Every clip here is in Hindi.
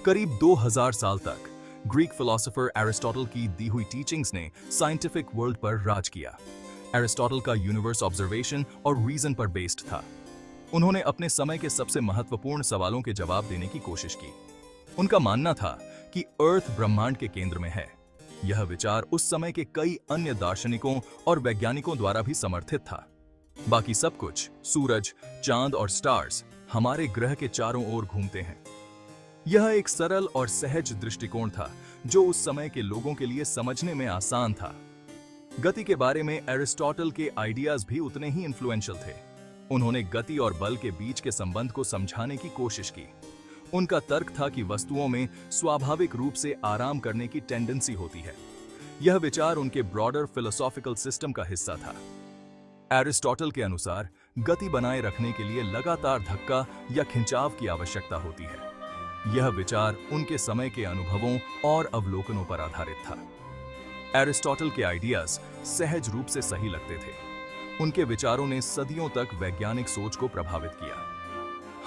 करीब 2000 साल तक ग्रीक फिलोसोफर एरिस्टोटल की दी हुई टीचिंग्स ने साइंटिफिक वर्ल्ड पर राज किया। एरिस्टोटल का यूनिवर्स ऑब्जर्वेशन और रीजन पर बेस्ड था। उन्होंने अपने समय के सबसे महत्वपूर्ण सवालों के जवाब देने की कोशिश की। उनका मानना था कि अर्थ ब्रह्मांड के केंद्र में है। यह विचार उस समय के कई अन्य दार्शनिकों और वैज्ञानिकों द्वारा भी समर्थित था। बाकी सब कुछ, सूरज, चांद और स्टार्स, हमारे ग्रह के चारों ओर घूमते हैं। यह एक सरल और सहज दृष्टिकोण था जो उस समय के लोगों के लिए समझने में आसान था। गति के बारे में एरिस्टोटल के आइडियाज भी उतने ही इन्फ्लुएंशियल थे। उन्होंने गति और बल के बीच के संबंध को समझाने की कोशिश की। उनका तर्क था कि वस्तुओं में स्वाभाविक रूप से आराम करने की टेंडेंसी होती है। यह विचार उनके ब्रॉडर फिलोसॉफिकल सिस्टम का हिस्सा था। एरिस्टोटल के अनुसार गति बनाए रखने के लिए लगातार धक्का या खिंचाव की आवश्यकता होती है। यह विचार उनके समय के अनुभवों और अवलोकनों पर आधारित था। एरिस्टोटल के आइडियाज सहज रूप से सही लगते थे। उनके विचारों ने सदियों तक वैज्ञानिक सोच को प्रभावित किया।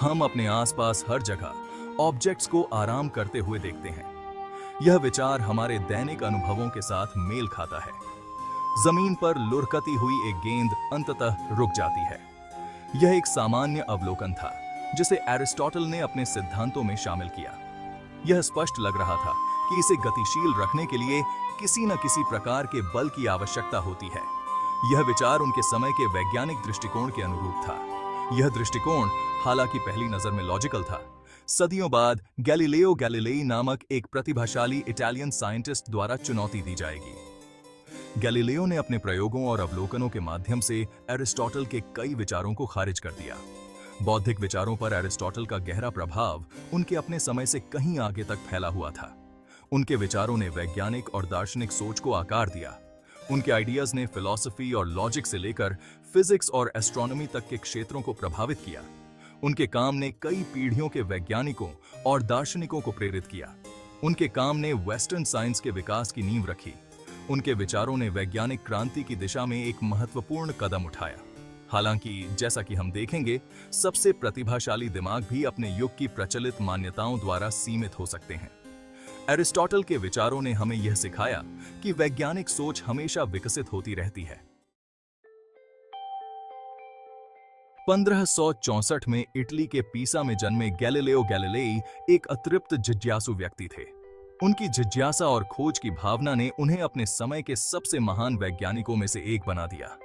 हम अपने आसपास हर जगह ऑब्जेक्ट्स को आराम करते हुए देखते हैं। यह विचार हमारे दैनिक अनुभवों के साथ मेल खाता है। जमीन पर लुढ़कती हुई एक गेंद अंततः रुक जाती है। यह एक सामान्य अवलोकन था जिसे एरिस्टोटल ने अपने सिद्धांतों में शामिल किया। यह स्पष्ट लग रहा था कि इसे गतिशील रखने के लिए किसी न किसी प्रकार के बल की आवश्यकता होती है। यह विचार उनके समय के वैज्ञानिक दृष्टिकोण के अनुरूप था। यह दृष्टिकोण हालांकि पहली नजर में लॉजिकल था। सदियों बाद गैलीलियो गैलीलेई नामक एक प्रतिभाशाली इटालियन साइंटिस्ट द्वारा चुनौती दी जाएगी। गैलीलियो ने अपने प्रयोगों और अवलोकनों के माध्यम से एरिस्टोटल के कई विचारों को खारिज कर दिया। बौद्धिक विचारों पर एरिस्टोटल का गहरा प्रभाव उनके अपने समय से कहीं आगे तक फैला हुआ था। उनके विचारों ने वैज्ञानिक और दार्शनिक सोच को आकार दिया। उनके आइडियाज ने फिलॉसफी और लॉजिक से लेकर फिजिक्स और एस्ट्रोनॉमी तक के क्षेत्रों को प्रभावित किया। उनके काम ने कई पीढ़ियों के वैज्ञानिकों और दार्शनिकों को प्रेरित किया। उनके काम ने वेस्टर्न साइंस के विकास की नींव रखी। उनके विचारों ने वैज्ञानिक क्रांति की दिशा में एक महत्वपूर्ण कदम उठाया। हालांकि जैसा कि हम देखेंगे, सबसे प्रतिभाशाली दिमाग भी अपने युग की प्रचलित मान्यताओं द्वारा सीमित हो सकते हैं। एरिस्टोटल के विचारों ने हमें यह सिखाया कि वैज्ञानिक सोच हमेशा विकसित होती रहती है। 1564 में इटली के पीसा में जन्मे गैलीलियो गैलीलेई एक अतृप्त जिज्ञासु व्यक्ति थे। उनकी जिज्ञासा और खोज की भावना ने उन्हें अपने समय के सबसे महान वैज्ञानिकों में से एक बना दिया।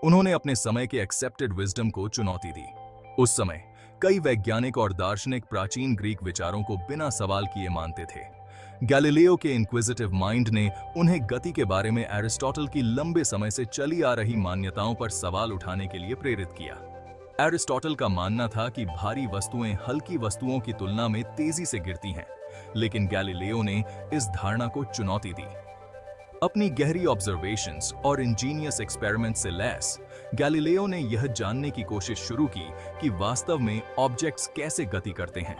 उन्होंने अपने समय के एक्सेप्टेड विजडम को चुनौती दी। उस समय कई वैज्ञानिक और दार्शनिक प्राचीन ग्रीक विचारों को बिना सवाल किए मानते थे। गैलीलियो के इंक्विजिटिव माइंड ने उन्हें गति के बारे में एरिस्टोटल की लंबे समय से चली आ रही मान्यताओं पर सवाल उठाने के लिए प्रेरित किया। एरिस्टोटल का मानना था कि भारी वस्तुएं हल्की वस्तुओं की तुलना में तेजी से गिरती हैं, लेकिन गैलीलियो ने इस धारणा को चुनौती दी। अपनी गहरी ऑब्जर्वेशंस और इंजीनियस एक्सपेरिमेंट से लैस गैलीलियो ने यह जानने की कोशिश शुरू की कि वास्तव में ऑब्जेक्ट्स कैसे गति करते हैं।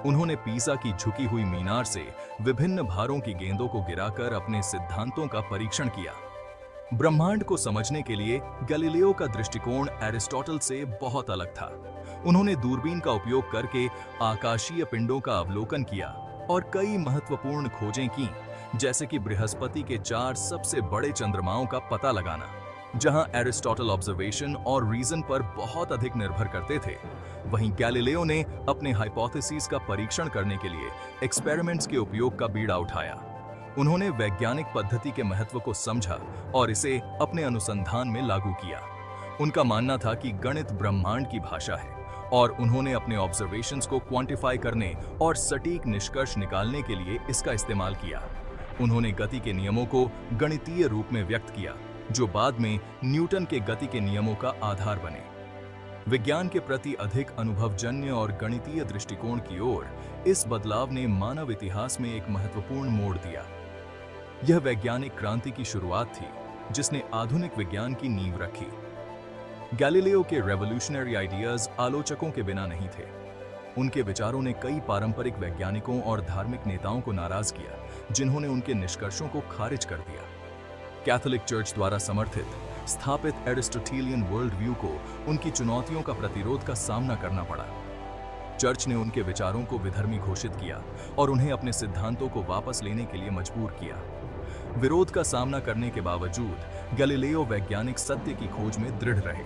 उन्होंने पीसा की झुकी हुई मीनार से विभिन्न भारों की गेंदों को गिराकर अपने सिद्धांतों का परीक्षण किया। ब्रह्मांड को समझने के लिए गैलीलियो का दृष्टिकोण एरिस्टोटल से बहुत अलग था। उन्होंने दूरबीन का उपयोग करके आकाशीय पिंडों का अवलोकन किया और कई महत्वपूर्ण खोजें की, जैसे कि बृहस्पति के 4 सबसे बड़े चंद्रमाओं का पता लगाना। जहां एरिस्टोटल ऑब्जर्वेशन और रीजन पर बहुत अधिक निर्भर करते थे, वहीं गैलीलियो ने अपने हाइपोथेसिस का परीक्षण करने के लिए एक्सपेरिमेंट्स के उपयोग का बीड़ा उठाया। उन्होंने वैज्ञानिक पद्धति के महत्व को समझा और इसे अपने अनुसंधान में लागू किया। उनका मानना था कि गणित ब्रह्मांड की भाषा है और उन्होंने अपने ऑब्जर्वेशंस को क्वांटिफाई करने और सटीक निष्कर्ष निकालने के लिए इसका इस्तेमाल किया। उन्होंने गति के नियमों को गणितीय रूप में व्यक्त किया, जो बाद में न्यूटन के गति के नियमों का आधार बने। विज्ञान के प्रति अधिक अनुभवजन्य और गणितीय दृष्टिकोण की ओर इस बदलाव ने मानव इतिहास में एक महत्वपूर्ण मोड़ दिया। यह वैज्ञानिक क्रांति की शुरुआत थी जिसने आधुनिक विज्ञान की नींव रखी। गैलीलियो के रेवोल्यूशनरी आइडियाज आलोचकों के बिना नहीं थे। उनके विचारों ने कई पारंपरिक वैज्ञानिकों और धार्मिक नेताओं को नाराज किया, जिन्होंने उनके निष्कर्षों को खारिज कर दिया। कैथोलिक चर्च द्वारा समर्थित स्थापित एरिस्टोटेलियन वर्ल्ड व्यू को उनकी चुनौतियों का प्रतिरोध का सामना करना पड़ा। चर्च ने उनके विचारों को विधर्मी घोषित किया और उन्हें अपने सिद्धांतों को वापस लेने के लिए मजबूर किया। विरोध का सामना करने के बावजूद गैलीलियो वैज्ञानिक सत्य की खोज में दृढ़ रहे।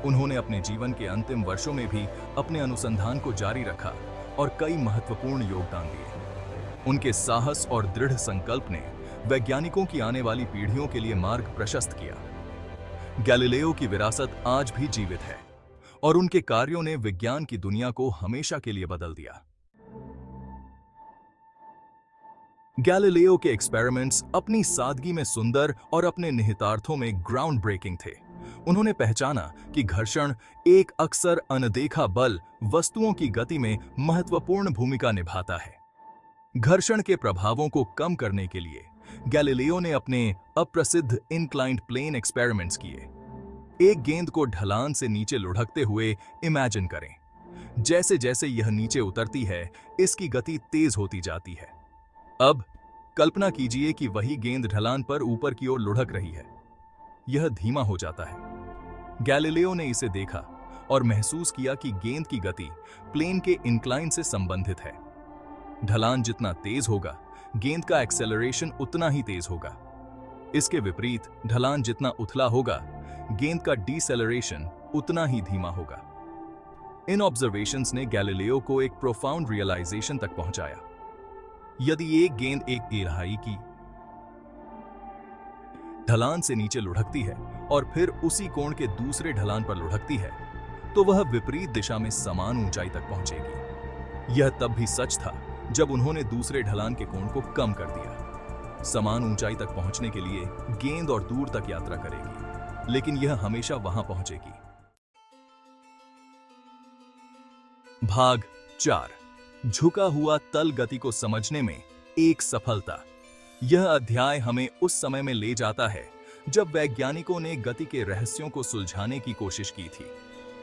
उन्होंने अपने जीवन के अंतिम वर्षों में भी अपने अनुसंधान को जारी रखा और कई महत्वपूर्ण योगदान दिए। उनके साहस और दृढ़ संकल्प ने वैज्ञानिकों की आने वाली पीढ़ियों के लिए मार्ग प्रशस्त किया। गैलीलियो की विरासत आज भी जीवित है और उनके कार्यों ने विज्ञान की दुनिया को हमेशा के लिए बदल दिया। गैलीलियो के एक्सपेरिमेंट्स अपनी सादगी में सुंदर और अपने निहितार्थों में ग्राउंड ब्रेकिंग थे। उन्होंने पहचाना कि घर्षण, एक अक्सर अनदेखा बल, वस्तुओं की गति में महत्वपूर्ण भूमिका निभाता है। घर्षण के प्रभावों को कम करने के लिए गैलीलियो ने अपने अप्रसिद्ध इंक्लाइंड प्लेन एक्सपेरिमेंट्स किए। एक गेंद को ढलान से नीचे लुढ़कते हुए इमेजिन करें। जैसे जैसे यह नीचे उतरती है, इसकी गति तेज होती जाती है। अब कल्पना कीजिए कि वही गेंद ढलान पर ऊपर की ओर लुढ़क रही है। यह धीमा हो जाता है। गैलीलियो ने इसे देखा और महसूस किया कि गेंद की गति प्लेन के इंक्लाइन से संबंधित है। ढलान जितना तेज होगा, गेंद का एक्सेलरेशन उतना ही तेज होगा। इसके विपरीत ढलान जितना उथला होगा, गेंद का डिसेलरेशन उतना ही धीमा होगा। इन ऑब्जर्वेशंस ने गैलीलियो को एक प्रोफाउंड रियलाइजेशन तक पहुंचाया। यदि एक गेंद एक तिहाई की ढलान से नीचे लुढ़कती है और फिर उसी कोण के दूसरे ढलान पर लुढ़कती है, तो वह विपरीत दिशा में समान ऊंचाई तक पहुंचेगी। यह तब भी सच था जब उन्होंने दूसरे ढलान के कोण को कम कर दिया। समान ऊंचाई तक पहुंचने के लिए गेंद और दूर तक यात्रा करेगी, लेकिन यह हमेशा वहां पहुंचेगी। भाग 4, झुका हुआ तल गति को समझने में एक सफलता। यह अध्याय हमें उस समय में ले जाता है जब वैज्ञानिकों ने गति के रहस्यों को सुलझाने की कोशिश की थी।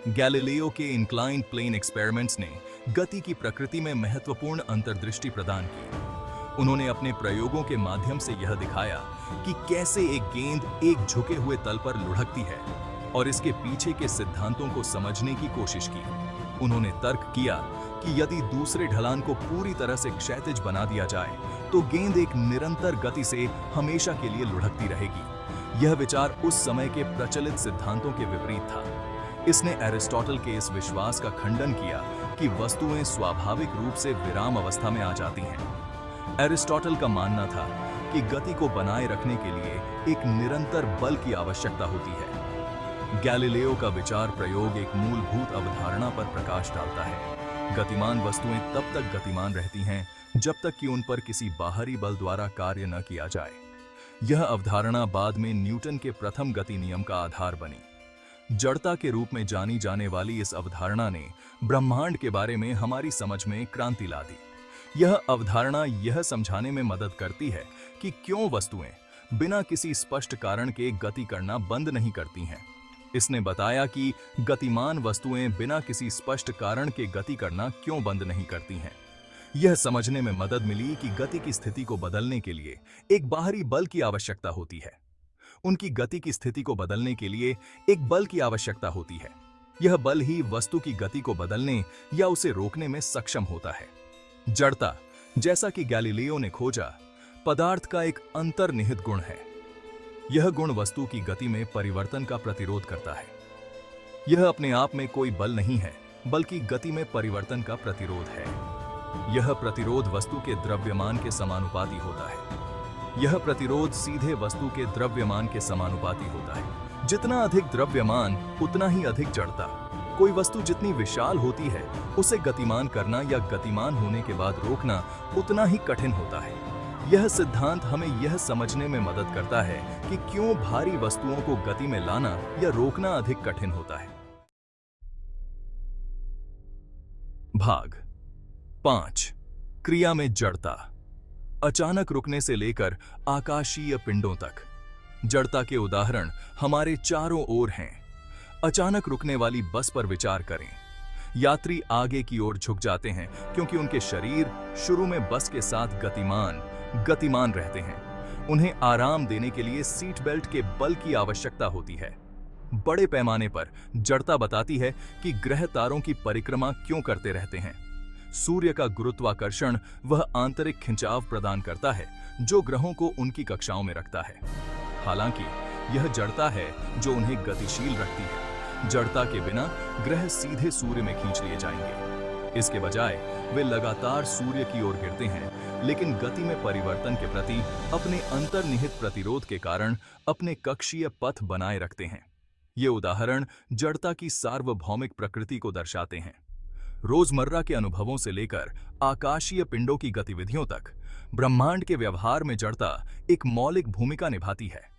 गैलीलियो के इंक्लाइंड प्लेन एक्सपेरिमेंट्स ने गति की प्रकृति में महत्वपूर्ण अंतर्दृष्टि प्रदान की। उन्होंने अपने प्रयोगों के माध्यम से यह दिखाया कि कैसे एक गेंद एक झुके हुए तल पर लुढ़कती है और इसके पीछे के सिद्धांतों को समझने की कोशिश की। उन्होंने तर्क किया कि यदि दूसरे ढलान को पूरी तरह से क्षैतिज बना दिया जाए तो गेंद एक निरंतर गति से हमेशा के लिए लुढ़कती रहेगी। यह विचार उस समय के प्रचलित सिद्धांतों के विपरीत था। इसने एरिस्टोटल के इस विश्वास का खंडन किया कि वस्तुएं स्वाभाविक रूप से विराम अवस्था में आ जाती हैं। एरिस्टोटल का मानना था कि गति को बनाए रखने के लिए एक निरंतर बल की आवश्यकता होती है। गैलीलियो का विचार प्रयोग एक मूलभूत अवधारणा पर प्रकाश डालता है। गतिमान वस्तुएं तब तक गतिमान रहती हैं जब तक कि उन पर किसी बाहरी बल द्वारा कार्य न किया जाए। यह अवधारणा बाद में न्यूटन के प्रथम गति नियम का आधार बनी। जड़ता के रूप में जानी जाने वाली इस अवधारणा ने ब्रह्मांड के बारे में हमारी समझ में क्रांति ला दी। यह अवधारणा यह समझाने में मदद करती है कि क्यों वस्तुएं बिना किसी स्पष्ट कारण के गति करना बंद नहीं करती हैं। इसने बताया कि गतिमान वस्तुएं बिना किसी स्पष्ट कारण के गति करना क्यों बंद नहीं करती हैं। यह समझने में मदद मिली कि गति की स्थिति को बदलने के लिए एक बाहरी बल की आवश्यकता होती है। उनकी गति की स्थिति को बदलने के लिए एक बल की आवश्यकता होती है। यह बल ही वस्तु की गति को बदलने या उसे रोकने में सक्षम होता है। जड़ता, जैसा कि गैलीलियो ने खोजा, पदार्थ का एक अंतर्निहित गुण है। यह गुण वस्तु की गति में परिवर्तन का प्रतिरोध करता है। यह अपने आप में कोई बल नहीं है, बल्कि गति में परिवर्तन का प्रतिरोध है। यह प्रतिरोध वस्तु के द्रव्यमान के समानुपाती होता है। यह प्रतिरोध सीधे वस्तु के द्रव्यमान के समानुपाती होता है। जितना अधिक द्रव्यमान, उतना ही अधिक जड़ता। कोई वस्तु जितनी विशाल होती है, उसे गतिमान करना या गतिमान होने के बाद रोकना उतना ही कठिन होता है। यह सिद्धांत हमें यह समझने में मदद करता है कि क्यों भारी वस्तुओं को गति में लाना या रोकना अधिक कठिन होता है। भाग 5, क्रिया में जड़ता। अचानक रुकने से लेकर आकाशीय पिंडों तक जड़ता के उदाहरण हमारे चारों ओर हैं। अचानक रुकने वाली बस पर विचार करें। यात्री आगे की ओर झुक जाते हैं क्योंकि उनके शरीर शुरू में बस के साथ गतिमान रहते हैं। उन्हें आराम देने के लिए सीट बेल्ट के बल की आवश्यकता होती है। बड़े पैमाने पर जड़ता बताती है कि ग्रह तारों की परिक्रमा क्यों करते रहते हैं। सूर्य का गुरुत्वाकर्षण वह आंतरिक खिंचाव प्रदान करता है जो ग्रहों को उनकी कक्षाओं में रखता है। हालांकि यह जड़ता है जो उन्हें गतिशील रखती है। जड़ता के बिना ग्रह सीधे सूर्य में खींच लिए जाएंगे। इसके बजाय वे लगातार सूर्य की ओर गिरते हैं, लेकिन गति में परिवर्तन के प्रति अपने अंतर्निहित प्रतिरोध के कारण अपने कक्षीय पथ बनाए रखते हैं। ये उदाहरण जड़ता की सार्वभौमिक प्रकृति को दर्शाते हैं। रोजमर्रा के अनुभवों से लेकर आकाशीय पिंडों की गतिविधियों तक ब्रह्मांड के व्यवहार में जड़ता एक मौलिक भूमिका निभाती है।